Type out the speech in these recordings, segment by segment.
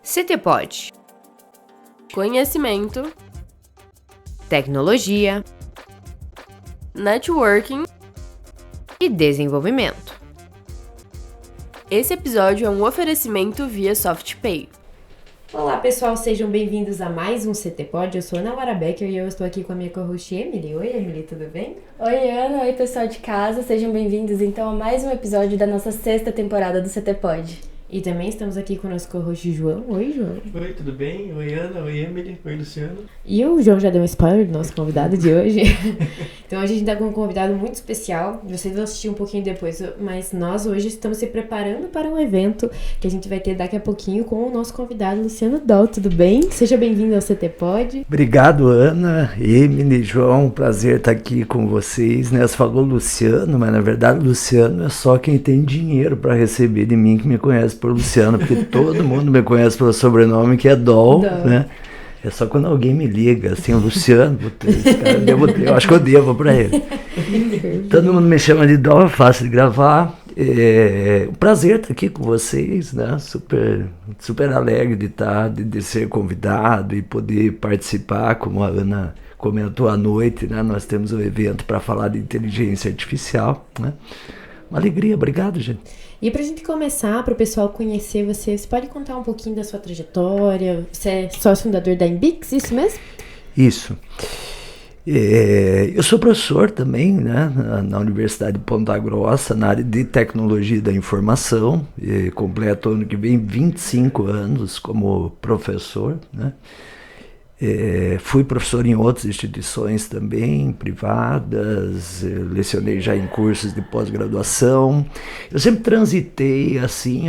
CTPod. Conhecimento, Tecnologia networking. e desenvolvimento. Esse episódio é um oferecimento via SoftPay. Olá pessoal, sejam bem-vindos a mais um CTPod. Eu sou Ana Laura Becker e eu estou aqui com a minha co-host Emily. Oi Emily, tudo bem? Oi Ana, oi pessoal de casa, sejam bem-vindos então a mais um episódio da nossa 6ª temporada do CTPod. E também estamos aqui com o nosso co-host João. Oi João. Oi, tudo bem? Oi Ana, oi Emily, oi Luciano. E o João já deu um spoiler do nosso convidado de hoje. Então hoje a gente está com um convidado muito especial. Vocês vão assistir um pouquinho depois, mas nós hoje estamos se preparando para um evento que a gente vai ter daqui a pouquinho com o nosso convidado Luciano Doll. Tudo bem? Seja bem-vindo ao CTPod. Obrigado, Ana, Emily, João, prazer estar aqui com vocês, né? Você falou Luciano, mas na verdade Luciano é só quem tem dinheiro para receber de mim que me conhece por Luciano, porque todo mundo me conhece pelo sobrenome que é Doll, né? É só quando alguém me liga, assim, o Luciano, esse cara, eu acho que eu devo para ele. Todo mundo me chama de Doll, é fácil de gravar. É um prazer estar aqui com vocês, né? Super alegre de ser convidado e poder participar, como a Ana comentou à noite, né? Nós temos um evento para falar de inteligência artificial, né? Uma alegria, obrigado, gente. E pra gente começar, para o pessoal conhecer você pode contar um pouquinho da sua trajetória? Você é sócio fundador da Embix, isso mesmo? Isso. Eu sou professor também, né, na Universidade de Ponta Grossa, na área de tecnologia da informação. Completo ano que vem 25 anos como professor, né? Fui professor em outras instituições também, privadas, lecionei já em cursos de pós-graduação. Eu sempre transitei assim,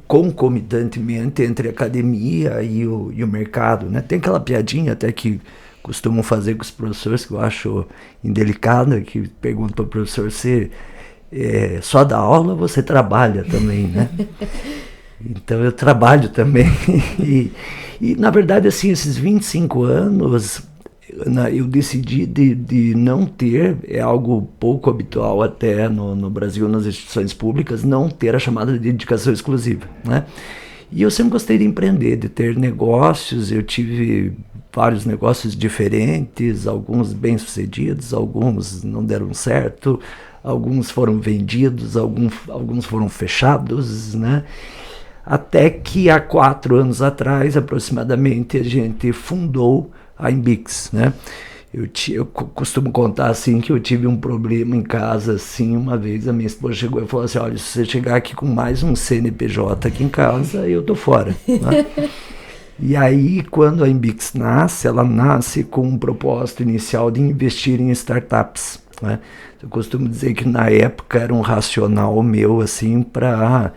concomitantemente entre a academia e o mercado, né? Tem aquela piadinha até que costumam fazer com os professores, que eu acho indelicada, que perguntam para o professor se só dá aula ou você trabalha também, né? Então eu trabalho também e na verdade assim, esses 25 anos eu decidi de não ter, é algo pouco habitual até no Brasil, nas instituições públicas, não ter a chamada de dedicação exclusiva, né? E eu sempre gostei de empreender, de ter negócios. Eu tive vários negócios diferentes, alguns bem-sucedidos, alguns não deram certo, alguns foram vendidos, alguns foram fechados, né? Até que há 4 anos atrás, aproximadamente, a gente fundou a Embix, né? Eu costumo contar assim que eu tive um problema em casa, assim, uma vez a minha esposa chegou e falou assim: olha, se você chegar aqui com mais um CNPJ aqui em casa, eu tô fora, né? E aí, quando a Embix nasce, ela nasce com um propósito inicial de investir em startups, né? Eu costumo dizer que na época era um racional meu, assim, para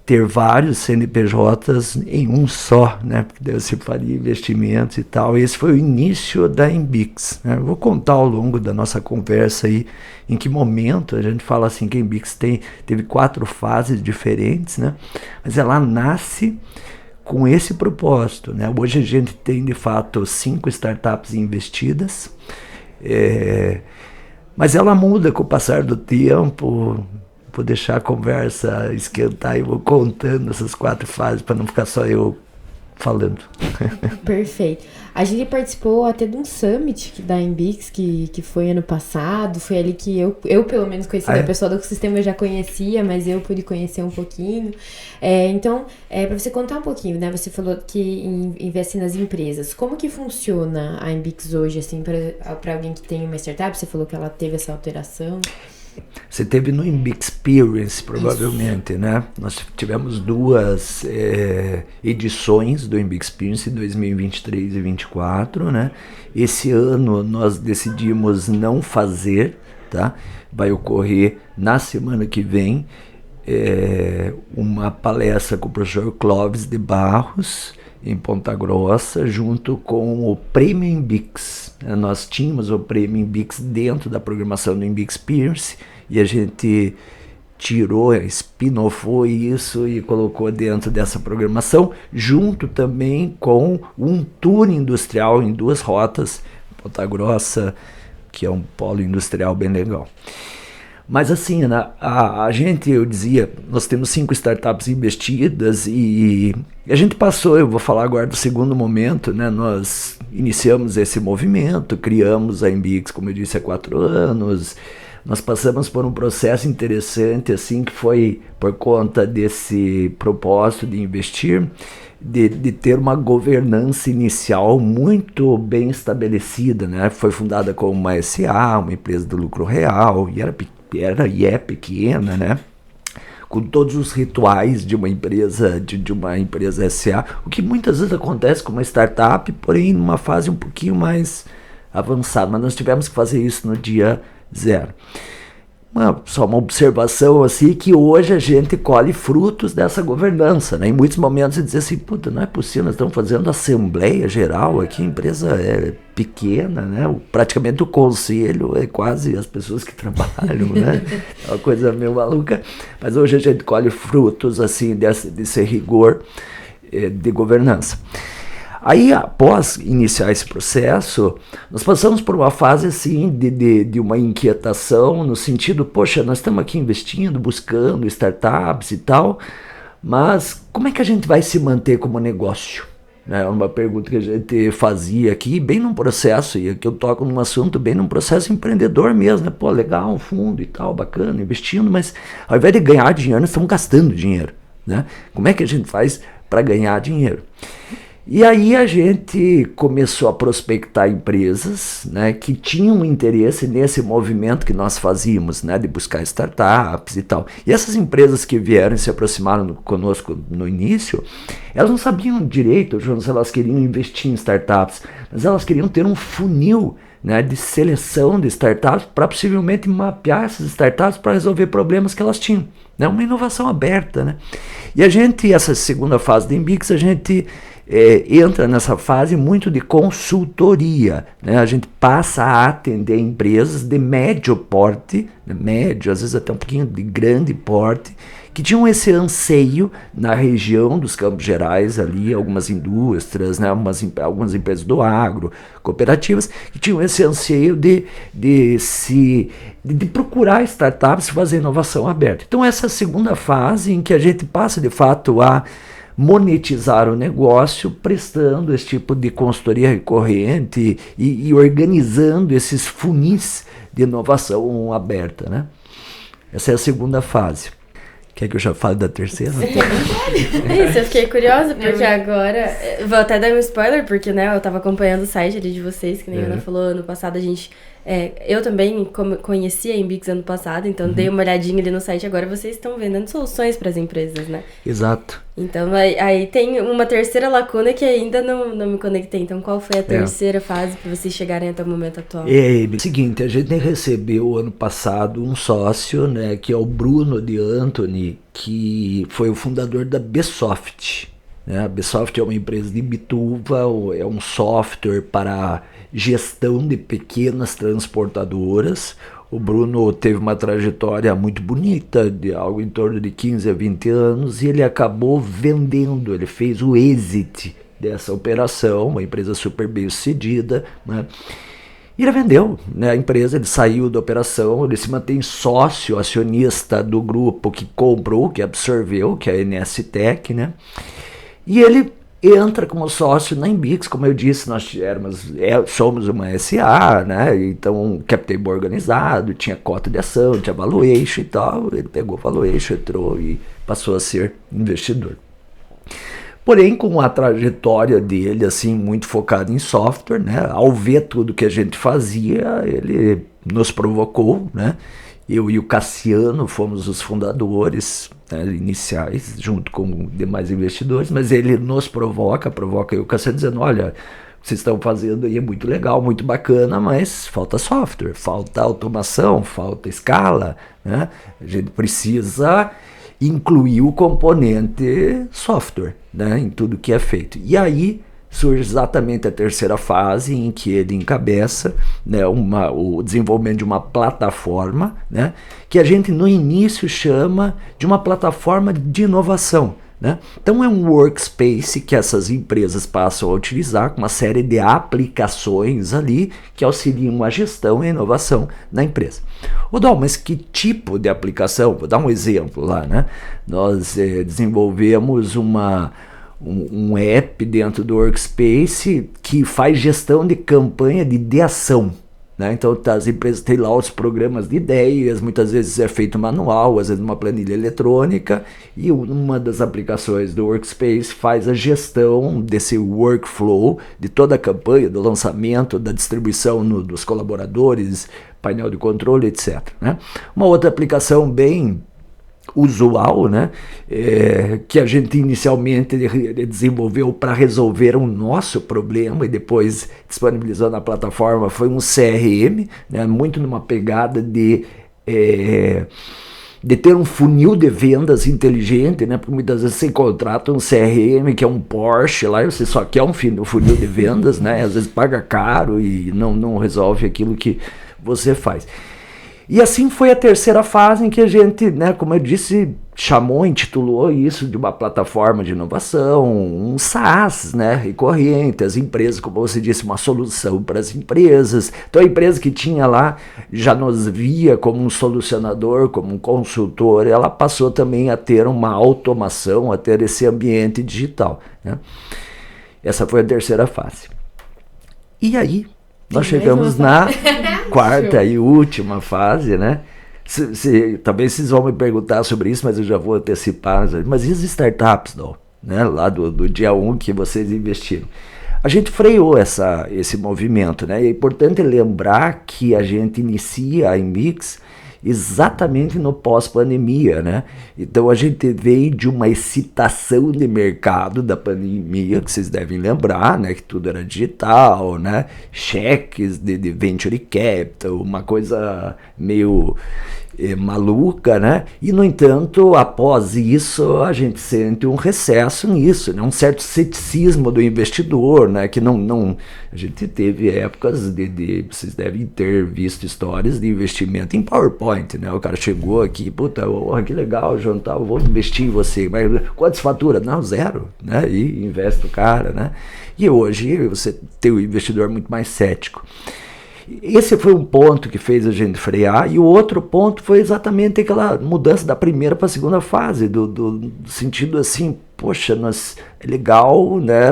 ter vários CNPJs em um só, né? Porque daí você faria investimentos e tal. Esse foi o início da Embix, né? Eu vou contar ao longo da nossa conversa aí em que momento a gente fala assim que a Embix teve 4 fases diferentes, né? Mas ela nasce com esse propósito, né? Hoje a gente tem de fato 5 startups investidas, mas ela muda com o passar do tempo. Vou deixar a conversa esquentar e vou contando essas 4 fases para não ficar só eu falando. Perfeito. A gente participou até de um summit da Embix que foi ano passado. Foi ali que eu pelo menos conheci, a pessoa do ecossistema eu já conhecia, mas eu pude conhecer um pouquinho. Então, para você contar um pouquinho, né? Você falou que investe nas empresas. Como que funciona a Embix hoje, assim, para alguém que tem uma startup? Você falou que ela teve essa alteração. Você teve no Embixperience, provavelmente, isso, né? Nós tivemos 2 edições do Embixperience, 2023 e 2024, né? Esse ano nós decidimos não fazer, tá? Vai ocorrer na semana que vem uma palestra com o professor Clóvis de Barros, em Ponta Grossa, junto com o Prêmio Embix. Nós tínhamos o Prêmio Embix dentro da programação do Embixperience e a gente tirou, spin-offou isso e colocou dentro dessa programação, junto também com um tour industrial em 2 rotas, Ponta Grossa, que é um polo industrial bem legal. Mas assim, né, a gente, eu dizia, nós temos 5 startups investidas e a gente passou, eu vou falar agora do segundo momento, né, nós iniciamos esse movimento, criamos a Embix, como eu disse, há 4 anos, nós passamos por um processo interessante, assim, que foi por conta desse propósito de investir, de ter uma governança inicial muito bem estabelecida, né? Foi fundada como uma SA, uma empresa de lucro real, e é pequena, né? Com todos os rituais de uma empresa, de uma empresa SA, o que muitas vezes acontece com uma startup, porém numa fase um pouquinho mais avançada, mas nós tivemos que fazer isso no dia 0. Só uma observação assim, que hoje a gente colhe frutos dessa governança, né? Em muitos momentos você diz assim, puta, não é possível, nós estamos fazendo assembleia geral aqui, a empresa é pequena, né? Praticamente o conselho é quase as pessoas que trabalham, né? É uma coisa meio maluca, mas hoje a gente colhe frutos assim desse rigor de governança. Aí, após iniciar esse processo, nós passamos por uma fase assim de uma inquietação, no sentido, poxa, nós estamos aqui investindo, buscando startups e tal, mas como é que a gente vai se manter como negócio? É uma pergunta que a gente fazia aqui, bem num processo, e aqui eu toco num assunto bem num processo empreendedor mesmo, né? Pô, legal, um fundo e tal, bacana, investindo, mas ao invés de ganhar dinheiro, nós estamos gastando dinheiro, né? Como é que a gente faz para ganhar dinheiro? E aí a gente começou a prospectar empresas, né, que tinham interesse nesse movimento que nós fazíamos, né, de buscar startups e tal. E essas empresas que vieram e se aproximaram conosco no início, elas não sabiam direito, Jonas, se elas queriam investir em startups, mas elas queriam ter um funil, né, de seleção de startups para possivelmente mapear essas startups para resolver problemas que elas tinham. Né, uma inovação aberta. Né? E a gente, essa segunda fase da Embix, a gente entra nessa fase muito de consultoria, né? A gente passa a atender empresas de médio porte, médio, às vezes até um pouquinho de grande porte, que tinham esse anseio na região dos Campos Gerais, ali, algumas indústrias, né? Algumas empresas do agro, cooperativas, que tinham esse anseio de procurar startups e fazer inovação aberta. Então essa é a segunda fase em que a gente passa de fato a monetizar o negócio, prestando esse tipo de consultoria recorrente e organizando esses funis de inovação aberta, né? Essa é a segunda fase. Quer que eu já fale da terceira? Isso, eu fiquei curiosa, porque agora... Vou até dar um spoiler, porque, né, eu tava acompanhando o site ali de vocês, que nem a Ana falou, ano passado a gente... eu também conheci a Embix ano passado, então dei uma olhadinha ali no site, agora vocês estão vendendo soluções para as empresas, né? Exato. Então, aí tem uma terceira lacuna que ainda não me conectei. Então, qual foi a terceira fase para vocês chegarem até o momento atual? Seguinte, a gente recebeu ano passado um sócio, né, que é o Bruno de Anthony, que foi o fundador da Bsoft. Né? A Bsoft é uma empresa de Bituva, é um software para gestão de pequenas transportadoras. O Bruno teve uma trajetória muito bonita, de algo em torno de 15 a 20 anos, e ele acabou vendendo, ele fez o exit dessa operação, uma empresa super bem sucedida, né? E ele vendeu, né, a empresa, ele saiu da operação, ele se mantém sócio, acionista do grupo que comprou, que absorveu, que é a NSTech, né? E ele entra como sócio na Embix, como eu disse, nós somos uma SA, né? Então cap table organizado, tinha cota de ação, tinha valuation e tal, ele pegou valuation, entrou e passou a ser investidor. Porém, com a trajetória dele, assim, muito focada em software, né? Ao ver tudo que a gente fazia, ele nos provocou, né? Eu e o Cassiano fomos os fundadores, né, iniciais, junto com demais investidores, mas ele nos provoca eu e o Cassiano, dizendo, olha, o que vocês estão fazendo aí é muito legal, muito bacana, mas falta software, falta automação, falta escala, né? A gente precisa incluir o componente software, né, em tudo que é feito. E aí surge exatamente a terceira fase, em que ele encabeça, né, o desenvolvimento de uma plataforma, né, que a gente no início chama de uma plataforma de inovação. Né? Então é um workspace que essas empresas passam a utilizar com uma série de aplicações ali que auxiliam a gestão e a inovação na empresa. Dom, mas que tipo de aplicação? Vou dar um exemplo lá, né? Nós desenvolvemos um app dentro do Workspace que faz gestão de campanha de ideação. Né? Então as empresas têm lá os programas de ideias, muitas vezes é feito manual, às vezes numa planilha eletrônica, e uma das aplicações do Workspace faz a gestão desse workflow, de toda a campanha, do lançamento, da distribuição dos colaboradores, painel de controle, etc. Né? Uma outra aplicação bem usual, né, que a gente inicialmente desenvolveu para resolver o nosso problema e depois disponibilizou na plataforma, foi um CRM, né, muito numa pegada de ter um funil de vendas inteligente, né, porque muitas vezes você contrata um CRM que é um Porsche lá e você só quer um funil de vendas, né, às vezes paga caro e não resolve aquilo que você faz. E assim foi a terceira fase em que a gente, né, como eu disse, intitulou isso de uma plataforma de inovação, um SaaS, né, recorrente. As empresas, como você disse, uma solução para as empresas. Então a empresa que tinha lá, já nos via como um solucionador, como um consultor, ela passou também a ter uma automação, a ter esse ambiente digital. Né? Essa foi a terceira fase. E aí, nós chegamos na quarta e última fase, né? Talvez vocês vão me perguntar sobre isso, mas eu já vou antecipar. Mas e as startups, não? Né? Lá do dia 1 que vocês investiram? A gente freou esse movimento, né? E é importante lembrar que a gente inicia a Inbix exatamente no pós-pandemia, né? Então a gente veio de uma excitação de mercado da pandemia, que vocês devem lembrar, né? Que tudo era digital, né? Cheques de venture capital, uma coisa meio maluca, né? E no entanto, após isso, a gente sente um recesso nisso, né? Um certo ceticismo do investidor, né? Que não a gente teve épocas vocês devem ter visto histórias de investimento em PowerPoint, né? O cara chegou aqui, puta, que legal, João, eu vou investir em você, mas quantos fatura? Não, 0, né? E investe o cara, né? E hoje você tem um investidor muito mais cético. Esse foi um ponto que fez a gente frear, e o outro ponto foi exatamente aquela mudança da primeira para a segunda fase, do sentido assim, poxa, é legal, né?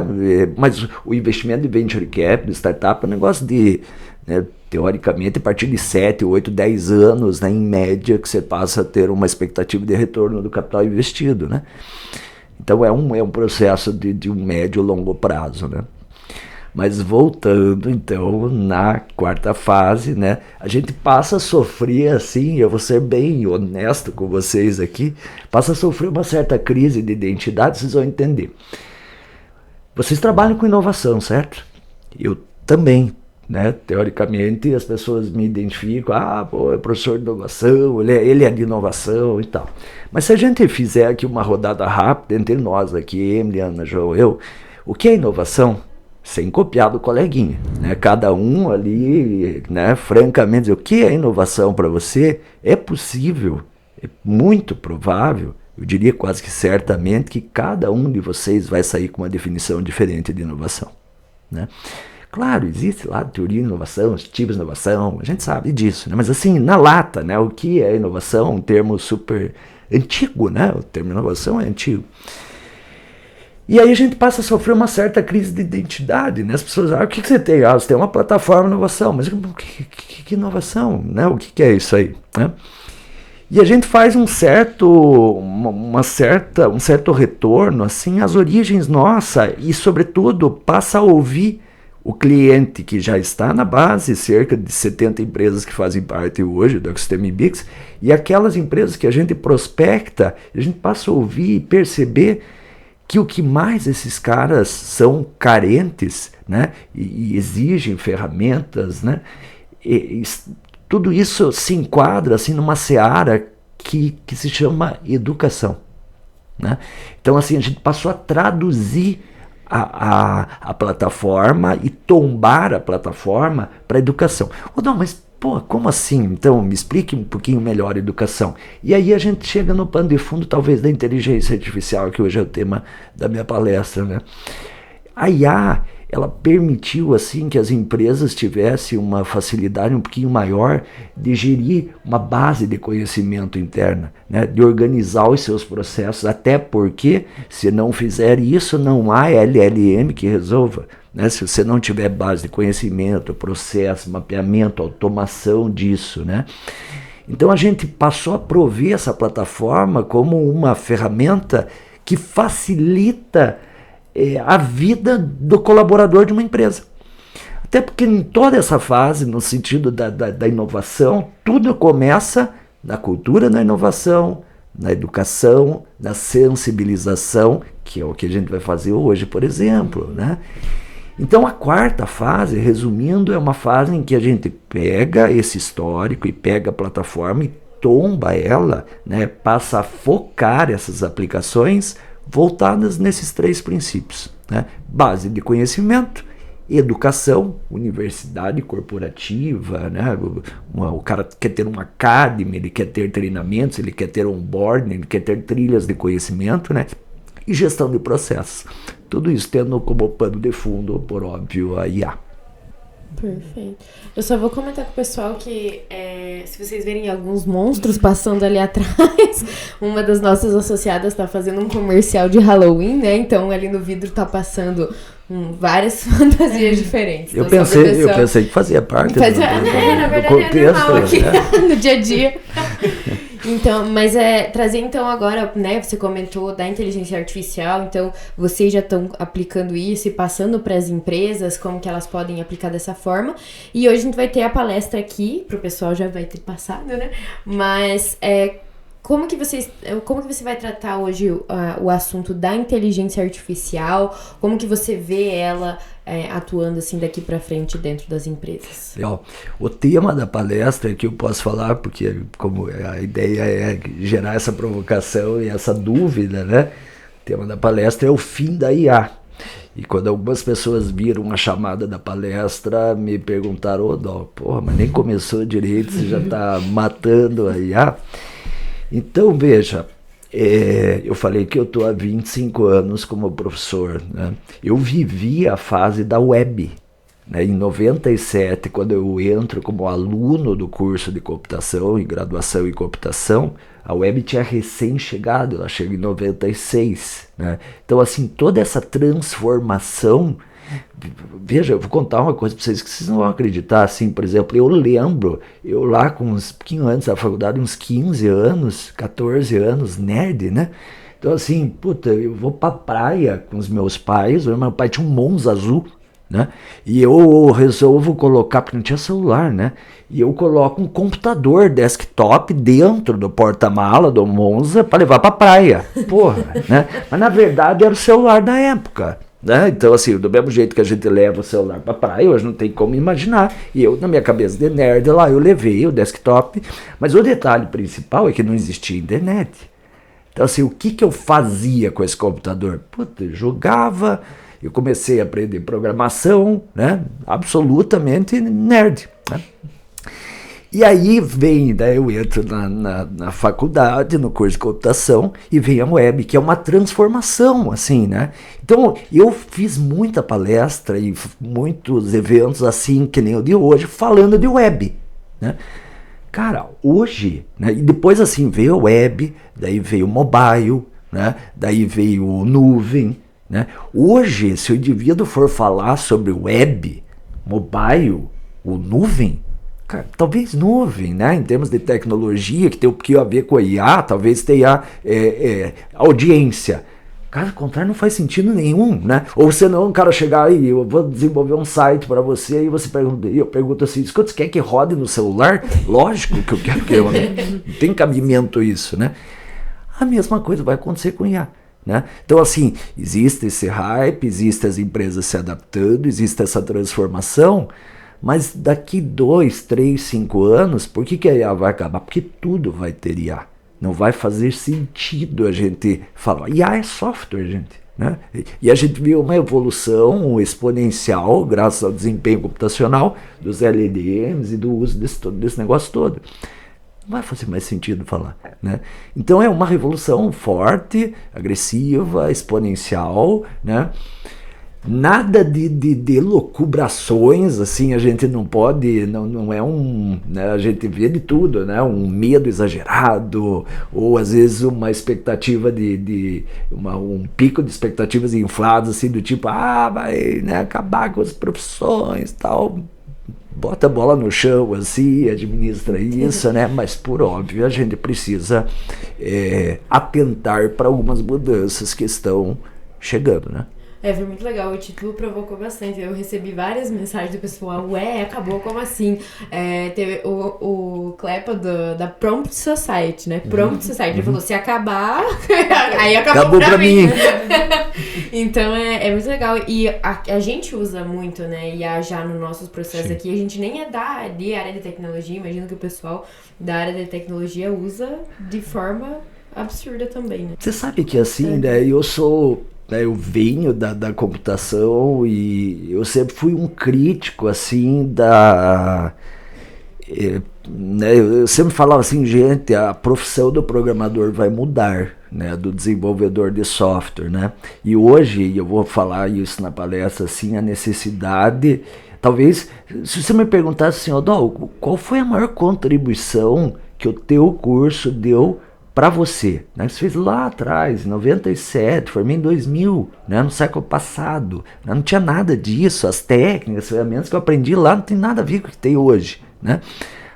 Mas o investimento de venture capital, startup, é um negócio de, né, teoricamente, a partir de 7, 8, 10 anos, né, em média, que você passa a ter uma expectativa de retorno do capital investido, né? Então é um processo de um médio e longo prazo, né? Mas voltando, então, na quarta fase, né, a gente passa a sofrer, assim, eu vou ser bem honesto com vocês aqui, passa a sofrer uma certa crise de identidade, vocês vão entender. Vocês trabalham com inovação, certo? Eu também, né? Teoricamente, as pessoas me identificam, é professor de inovação, ele é de inovação e tal. Mas se a gente fizer aqui uma rodada rápida entre nós aqui, Emily, Ana, João, eu, o que é inovação? Sem copiar do coleguinha, né? Cada um ali, né, francamente, dizer, o que é inovação para você? É possível, é muito provável, eu diria quase que certamente, que cada um de vocês vai sair com uma definição diferente de inovação, né? Claro, existe lá a teoria de inovação, os tipos de inovação, a gente sabe disso, né? Mas assim, na lata, né, o que é inovação? Um termo super antigo, né? O termo inovação é antigo. E aí a gente passa a sofrer uma certa crise de identidade, né? As pessoas, o que você tem? Você tem uma plataforma de inovação, mas que inovação, né? O que é isso aí, né? E a gente faz um certo retorno, assim, às origens nossas e, sobretudo, passa a ouvir o cliente que já está na base, cerca de 70 empresas que fazem parte hoje do ecossistema Inbix, e aquelas empresas que a gente prospecta, a gente passa a ouvir e perceber que o que mais esses caras são carentes, né, e exigem ferramentas, né, tudo isso se enquadra assim, numa seara que se chama educação, né? Então assim, a gente passou a traduzir a plataforma e tombar a plataforma para educação. Não, mas como assim? Então, me explique um pouquinho melhor a educação. E aí a gente chega no pano de fundo, talvez, da inteligência artificial, que hoje é o tema da minha palestra, né? A IA, ela permitiu assim que as empresas tivessem uma facilidade um pouquinho maior de gerir uma base de conhecimento interna, né? De organizar os seus processos, até porque se não fizer isso, não há LLM que resolva, né? Se você não tiver base de conhecimento, processo, mapeamento, automação disso, né? Então a gente passou a prover essa plataforma como uma ferramenta que facilita a vida do colaborador de uma empresa. Até porque em toda essa fase, no sentido da inovação, tudo começa na cultura da inovação, na educação, na sensibilização, que é o que a gente vai fazer hoje, por exemplo, né? Então a quarta fase, resumindo, é uma fase em que a gente pega esse histórico e pega a plataforma e tomba ela, né? Passa a focar essas aplicações voltadas nesses 3 princípios, né? Base de conhecimento, educação, universidade corporativa, né? O cara quer ter uma academy, ele quer ter treinamentos, ele quer ter onboarding, ele quer ter trilhas de conhecimento, né? E gestão de processos. Tudo isso tendo como pano de fundo, por óbvio, a IA. Perfeito. Eu só vou comentar com o pessoal que se vocês verem alguns monstros passando ali atrás, uma das nossas associadas tá fazendo um comercial de Halloween, né? Então ali no vidro tá passando várias fantasias diferentes. Eu então, pensei que fazia parte na verdade contexto, é normal aqui, né? no dia a dia. Então, mas trazer então agora, né, você comentou da inteligência artificial, então vocês já estão aplicando isso e passando para as empresas como que elas podem aplicar dessa forma, e hoje a gente vai ter a palestra aqui, pro pessoal já vai ter passado, né, mas como que você vai tratar hoje o assunto da inteligência artificial, como que você vê ela atuando assim daqui para frente dentro das empresas? O tema da palestra que eu posso falar, porque como a ideia é gerar essa provocação e essa dúvida, né? O tema da palestra é o fim da IA. E quando algumas pessoas viram a chamada da palestra, me perguntaram, porra, mas nem começou direito, você já está matando a IA? Então, veja, eu falei que eu estou há 25 anos como professor, né? Eu vivi a fase da web, né? Em 97, quando eu entro como aluno do curso de computação e graduação em computação, a web tinha recém-chegado, ela chega em 96, né? Então, assim, toda essa transformação. Veja, eu vou contar uma coisa para vocês que vocês não vão acreditar, assim, por exemplo, eu lembro, eu lá com uns pouquinho antes da faculdade, uns 15 anos, 14 anos, nerd, né? Então assim, eu vou pra praia com os meus pais, o meu pai tinha um Monza azul, né? E eu resolvo colocar, porque não tinha celular, né? E eu coloco um computador desktop dentro do porta-mala do Monza para levar pra praia, porra, né? Mas na verdade era o celular da época, né? Então assim, do mesmo jeito que a gente leva o celular pra praia, hoje não tem como imaginar, e eu na minha cabeça de nerd lá, eu levei o desktop, mas o detalhe principal é que não existia internet. Então assim, o que eu fazia com esse computador? Eu jogava, eu comecei a aprender programação, né? Absolutamente nerd, né? E aí vem, né, eu entro na faculdade, no curso de computação, e vem a web, que é uma transformação, assim, né? Então, eu fiz muita palestra e muitos eventos, assim, que nem o de hoje, falando de web, né? Cara, hoje, né, e depois, assim, veio a web, daí veio o mobile, né? Daí veio o nuvem, né? Hoje, se o indivíduo for falar sobre web, mobile, o nuvem, cara, talvez nuvem, né, em termos de tecnologia, que tem o que a ver com a IA, talvez tenha audiência. Caso contrário, não faz sentido nenhum, né? Ou senão um cara chegar aí, eu vou desenvolver um site para você, e você pergunta, eu pergunto assim, você quer que rode no celular? Lógico que eu quero que eu, né? Não tem cabimento isso, né? A mesma coisa vai acontecer com IA, né? Então assim, existe esse hype, existem as empresas se adaptando, existe essa transformação, mas daqui 2, 3, 5 anos, por que a IA vai acabar? Porque tudo vai ter IA. Não vai fazer sentido a gente falar. IA é software, gente, né? E a gente viu uma evolução exponencial, graças ao desempenho computacional, dos LLMs e do uso desse negócio todo. Não vai fazer mais sentido falar, né? Então é uma revolução forte, agressiva, exponencial, né? Nada de locubrações, assim, a gente não pode, não é um, né, a gente vê de tudo, né, um medo exagerado, ou às vezes uma expectativa um pico de expectativas infladas, assim, do tipo, vai, né, acabar com as profissões, tal, bota a bola no chão, assim, administra isso, né, mas por óbvio a gente precisa atentar para algumas mudanças que estão chegando, né. Foi muito legal, o título provocou bastante. Eu recebi várias mensagens do pessoal, acabou, como assim? Teve o Clepa da Prompt Society, né? Prompt Society, ele falou, se acabar, aí acabou pra mim. Então é muito legal. E a gente usa muito, né, IA já nos nossos processos. Sim. Aqui. A gente nem é de área de tecnologia, imagino que o pessoal da área de tecnologia usa de forma absurda também, né? Você sabe que assim, né, eu venho da computação e eu sempre fui um crítico, assim, né, eu sempre falava assim, gente, a profissão do programador vai mudar, né, do desenvolvedor de software, né, e hoje, eu vou falar isso na palestra, assim, a necessidade, talvez, se você me perguntasse assim, Dol, qual foi a maior contribuição que o teu curso deu para você, né? Você fez lá atrás, em 97, formei em 2000, né? No século passado, né? Não tinha nada disso, as técnicas, as ferramentas que eu aprendi lá não tem nada a ver com o que tem hoje, né?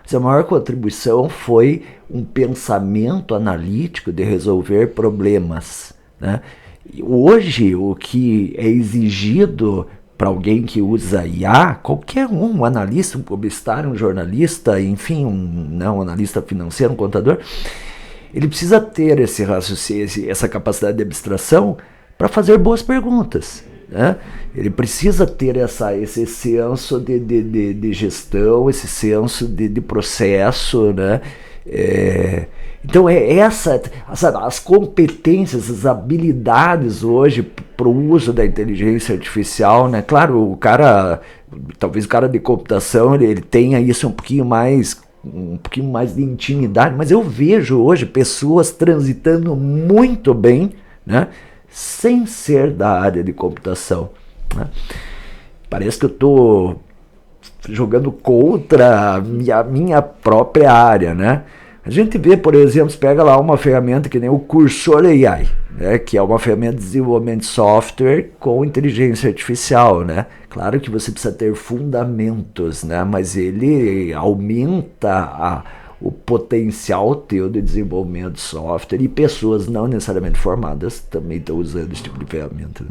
Mas a maior contribuição foi um pensamento analítico de resolver problemas, né? E hoje, o que é exigido para alguém que usa IA, qualquer um analista, um publicitário, um jornalista, enfim, um analista financeiro, um contador, ele precisa ter esse raciocínio, essa capacidade de abstração para fazer boas perguntas, né? Ele precisa ter esse senso de gestão, esse senso de processo, né? Então as competências, as habilidades hoje para o uso da inteligência artificial, né? Claro, talvez o cara de computação ele tenha isso um pouquinho mais de intimidade, mas eu vejo hoje pessoas transitando muito bem, né, sem ser da área de computação, né? Parece que eu estou jogando contra a minha própria área, né? A gente vê, por exemplo, você pega lá uma ferramenta que nem o Cursor AI, né, que é uma ferramenta de desenvolvimento de software com inteligência artificial, né? Claro que você precisa ter fundamentos, né, mas ele aumenta o potencial teu de desenvolvimento de software e pessoas não necessariamente formadas também estão usando esse tipo de ferramenta, né?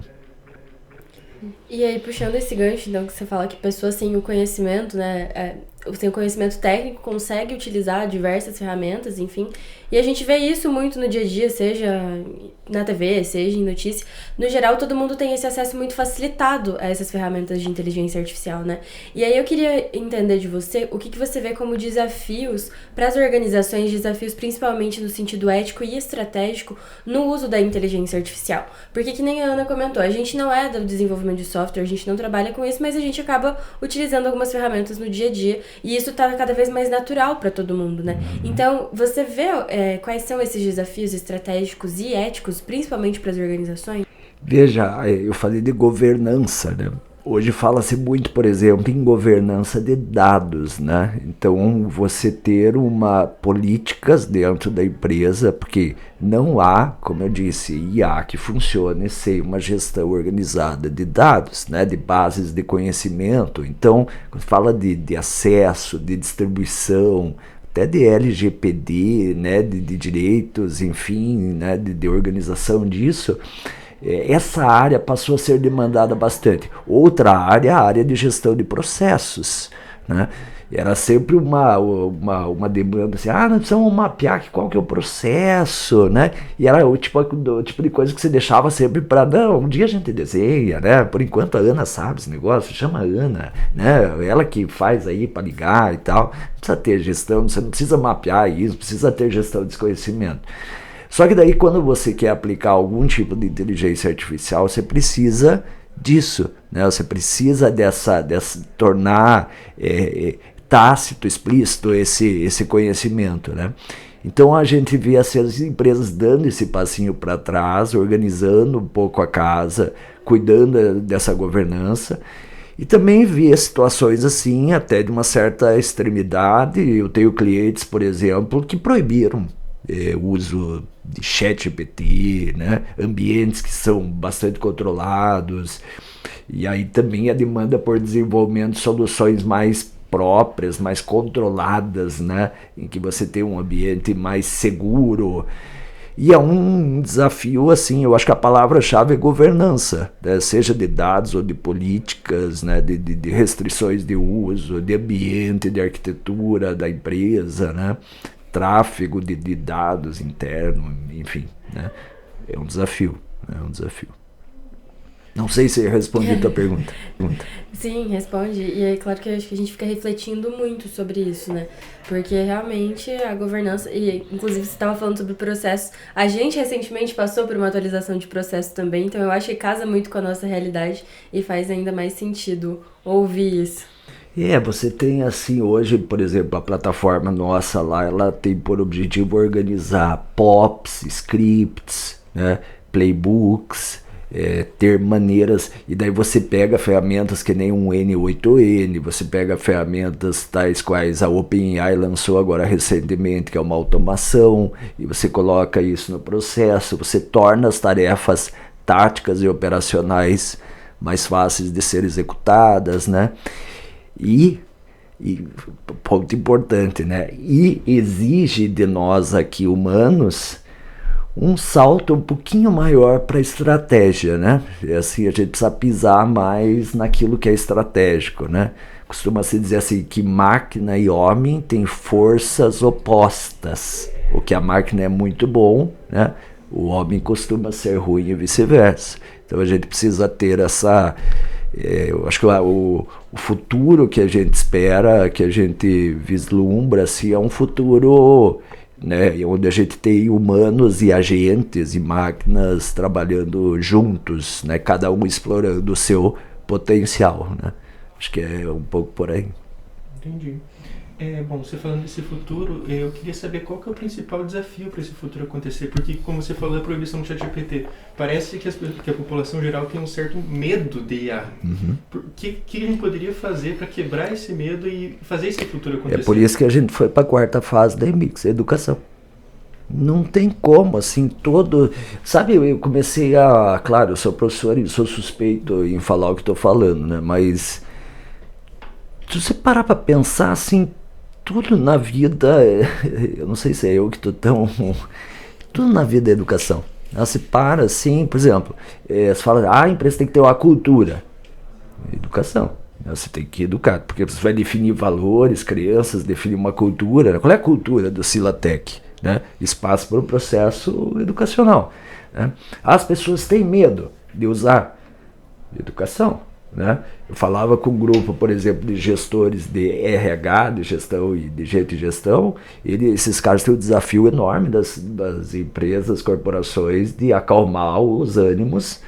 E aí, puxando esse gancho, então, que você fala que pessoas sem o conhecimento, né, sem o conhecimento técnico, consegue utilizar diversas ferramentas, enfim, e a gente vê isso muito no dia a dia, seja na TV, seja em notícia. No geral, todo mundo tem esse acesso muito facilitado a essas ferramentas de inteligência artificial, né? E aí eu queria entender de você o que você vê como desafios para as organizações, desafios principalmente no sentido ético e estratégico no uso da inteligência artificial. Porque, que nem a Ana comentou, a gente não é do desenvolvimento de software, a gente não trabalha com isso, mas a gente acaba utilizando algumas ferramentas no dia a dia, e isso está cada vez mais natural para todo mundo, né? Então, você vê quais são esses desafios estratégicos e éticos, principalmente para as organizações? Veja, eu falei de governança, né? Hoje fala-se muito, por exemplo, em governança de dados, né? Então, você ter políticas dentro da empresa, porque não há, como eu disse, IA que funcione sem uma gestão organizada de dados, né? De bases de conhecimento. Então, quando fala de acesso, de distribuição, até de LGPD, né? De direitos, enfim, né? De organização disso, essa área passou a ser demandada bastante. Outra área é a área de gestão de processos, né? Era sempre uma demanda assim, nós precisamos mapear qual que é o processo, né? E era o tipo de coisa que você deixava sempre para, não, um dia a gente desenha, né? Por enquanto a Ana sabe esse negócio, chama a Ana, né? Ela que faz aí para ligar e tal. Não precisa ter gestão, você não precisa mapear isso, precisa ter gestão de conhecimento. Só que daí quando você quer aplicar algum tipo de inteligência artificial, você precisa disso, né? Você precisa dessa tornar tácito, explícito esse conhecimento, né? Então a gente vê assim, as empresas dando esse passinho para trás, organizando um pouco a casa, cuidando dessa governança. E também via situações assim, até de uma certa extremidade. Eu tenho clientes, por exemplo, que proibiram o uso de ChatGPT, né? Ambientes que são bastante controlados. E aí também a demanda por desenvolvimento de soluções mais próprias, mais controladas, né? Em que você tem um ambiente mais seguro. E é um desafio, assim, eu acho que a palavra-chave é governança, né? Seja de dados ou de políticas, né? de restrições de uso, de ambiente, de arquitetura da empresa, né? Tráfego de dados interno, enfim, né? É um desafio, é um desafio. Não sei se eu respondi a tua pergunta. Sim, responde. E é claro que eu acho que a gente fica refletindo muito sobre isso, né? Porque realmente a governança, e inclusive você estava falando sobre processos, a gente recentemente passou por uma atualização de processo também, então eu acho que casa muito com a nossa realidade e faz ainda mais sentido ouvir isso. Você tem assim, hoje, por exemplo, a plataforma nossa lá, ela tem por objetivo organizar POPs, scripts, né, playbooks, ter maneiras, e daí você pega ferramentas que nem um N8N, você pega ferramentas tais quais a OpenAI lançou agora recentemente, que é uma automação, e você coloca isso no processo, você torna as tarefas táticas e operacionais mais fáceis de ser executadas, né? E ponto importante, né? E exige de nós aqui humanos um salto um pouquinho maior para a estratégia, né? E assim, a gente precisa pisar mais naquilo que é estratégico, né? Costuma-se dizer assim que máquina e homem têm forças opostas. O que a máquina é muito bom, né? O homem costuma ser ruim e vice-versa. Então a gente precisa ter essa... eu acho que o futuro que a gente espera, que a gente vislumbra, assim, é um futuro, né, onde a gente tem humanos e agentes e máquinas trabalhando juntos, né, cada um explorando o seu potencial, né? Acho que é um pouco por aí. Entendi. Bom, você falando desse futuro, eu queria saber qual que é o principal desafio para esse futuro acontecer, porque como você falou da proibição do ChatGPT, parece que a população geral tem um certo medo de IA. Uhum. O que a gente poderia fazer para quebrar esse medo e fazer esse futuro acontecer? É por isso que a gente foi para a quarta fase da IMBIX, a educação. Não tem como, assim, Sabe, eu comecei Claro, eu sou professor e sou suspeito em falar o que estou falando, né? Mas se você parar para pensar, assim, tudo na vida, eu não sei se é eu que estou tão... Tudo na vida é educação. Você para assim, por exemplo, você fala, a empresa tem que ter uma cultura. Educação. Você tem que educar, porque você vai definir valores, crianças, definir uma cultura. Qual é a cultura do Silatec? Né? Espaço para o processo educacional. Né? As pessoas têm medo de usar educação. Né? Eu falava com um grupo, por exemplo, de gestores de RH, de gestão e de gente de gestão, esses caras têm um desafio enorme das empresas, corporações, de acalmar os ânimos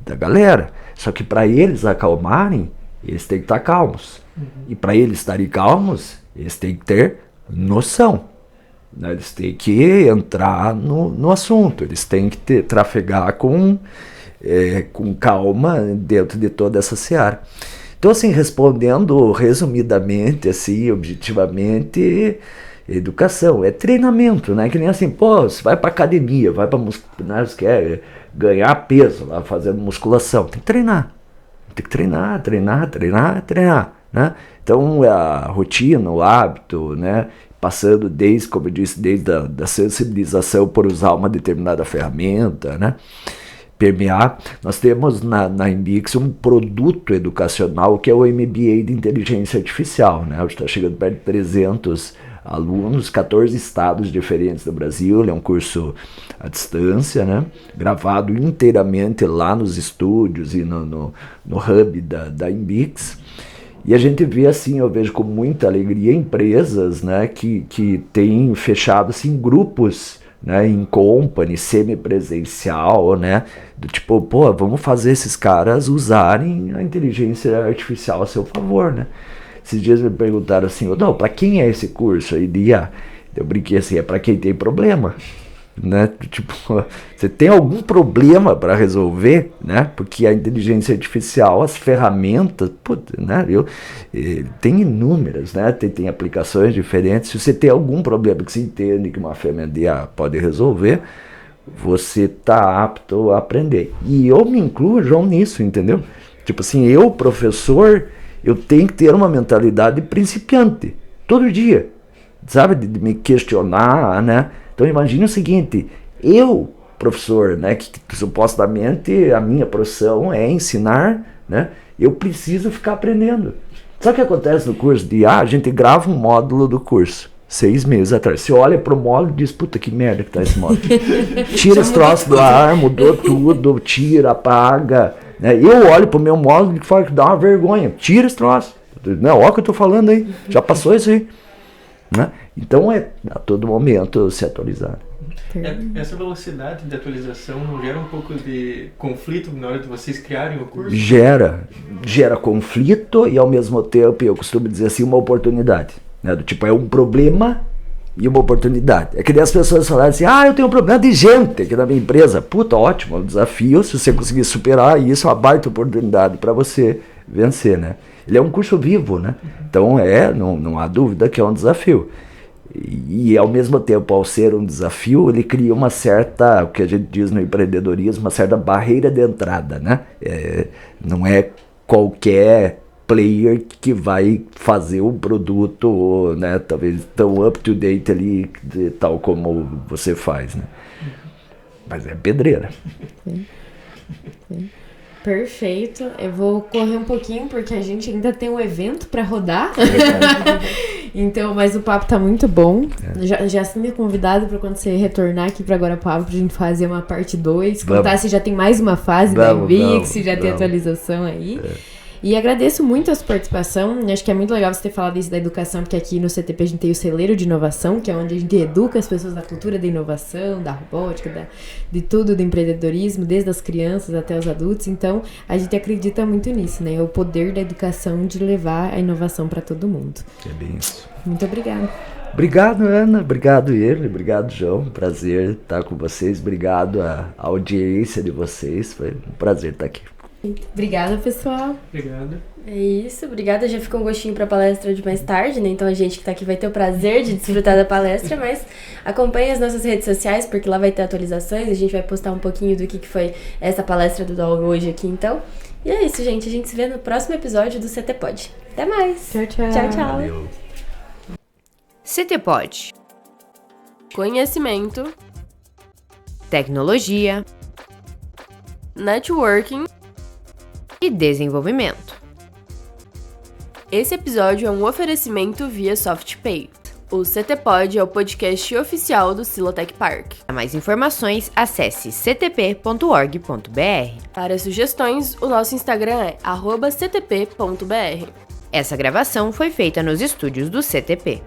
da galera. Só que para eles acalmarem, eles têm que estar calmos. Uhum. E para eles estarem calmos, eles têm que ter noção. Né? Eles têm que entrar no assunto, eles têm que trafegar com calma dentro de toda essa seara. Então, assim, respondendo resumidamente, assim, objetivamente, educação é treinamento, né? Que nem assim, você vai pra academia, vai pra né? Você quer ganhar peso lá fazendo musculação, tem que treinar. Tem que treinar, né? Então, a rotina, o hábito, né? Passando como eu disse, desde a sensibilização por usar uma determinada ferramenta, né? Permear. Nós temos na IMBIX um produto educacional que é o MBA de Inteligência Artificial, né? Está chegando perto de 300 alunos, 14 estados diferentes do Brasil. Ele é um curso à distância, né? Gravado inteiramente lá nos estúdios e no hub da IMBIX. E a gente vê assim, eu vejo com muita alegria empresas, né, que têm fechado assim, grupos, né, em company, semipresencial, né, do tipo, vamos fazer esses caras usarem a inteligência artificial a seu favor, né. Esses dias me perguntaram assim, para quem é esse curso aí de IA? Eu brinquei assim, é para quem tem problema, né? Tipo, você tem algum problema para resolver, né? Porque a inteligência artificial, as ferramentas, puta, né? Tem inúmeras, né? Tem aplicações diferentes. Se você tem algum problema que você entende que uma ferramenta de IA pode resolver, você tá apto a aprender. E eu me incluo, João, nisso, entendeu? Tipo assim, eu, professor, eu tenho que ter uma mentalidade de principiante, todo dia, sabe? De me questionar, né? Então imagine o seguinte, eu, professor, né, que supostamente a minha profissão é ensinar, né? Eu preciso ficar aprendendo. Sabe o que acontece no curso de IA? A gente grava um módulo do curso. 6 meses atrás. Você olha pro módulo e diz, puta, que merda que tá esse módulo. Tira esse troço do ar, mudou tudo, tira, apaga. Né? Eu olho pro meu módulo e falo que dá uma vergonha. Tira esse troço. Não, olha o que eu tô falando aí. Já passou isso aí. Né? Então é a todo momento se atualizar. Essa velocidade de atualização não gera um pouco de conflito na hora de vocês criarem o curso? Gera conflito e ao mesmo tempo, eu costumo dizer assim, uma oportunidade. Né? Do tipo, é um problema e uma oportunidade. É que daí as pessoas falaram assim, eu tenho um problema de gente aqui na minha empresa. Puta, ótimo, é um desafio. Se você conseguir superar isso, é uma baita oportunidade para você vencer, né? Ele é um curso vivo, né? Então não há dúvida que é um desafio. E ao mesmo tempo, ao ser um desafio, ele cria uma certa, o que a gente diz no empreendedorismo, uma certa barreira de entrada, né? Não é qualquer player que vai fazer um produto, né, talvez tão up to date ali, tal como você faz, né? Mas é pedreira. Perfeito. Eu vou correr um pouquinho porque a gente ainda tem um evento para rodar. Então, mas o papo tá muito bom. Já se me convidado para quando você retornar aqui para Agora Papo, pra gente fazer uma parte 2, contar se já tem mais uma fase da Inbix, se já tem atualização aí. E agradeço muito a sua participação. Acho que é muito legal você ter falado isso da educação, porque aqui no CTP a gente tem o celeiro de inovação, que é onde a gente educa as pessoas da cultura da inovação, da robótica, de tudo, do empreendedorismo, desde as crianças até os adultos. Então, a gente acredita muito nisso, né? O poder da educação de levar a inovação para todo mundo. É bem isso. Muito obrigada. Obrigado, Ana. Obrigado, ele. Obrigado, João. Prazer estar com vocês. Obrigado à audiência de vocês. Foi um prazer estar aqui. Obrigada, pessoal. Obrigado. É isso, obrigada. Já ficou um gostinho pra palestra de mais tarde, né? Então a gente que tá aqui vai ter o prazer de desfrutar da palestra, mas acompanhe as nossas redes sociais, porque lá vai ter atualizações. A gente vai postar um pouquinho do que foi essa palestra do DOL hoje aqui, então. E é isso, gente. A gente se vê no próximo episódio do CT Pod. Até mais. Tchau, tchau. Tchau, tchau. Valeu. CT Pod. Conhecimento, Tecnologia networking. e desenvolvimento. Esse episódio é um oferecimento via SoftPay. O CT Pod é o podcast oficial do Silotech Park. Para mais informações, acesse ctp.org.br. Para sugestões, o nosso Instagram é @ctp.br. Essa gravação foi feita nos estúdios do CTP.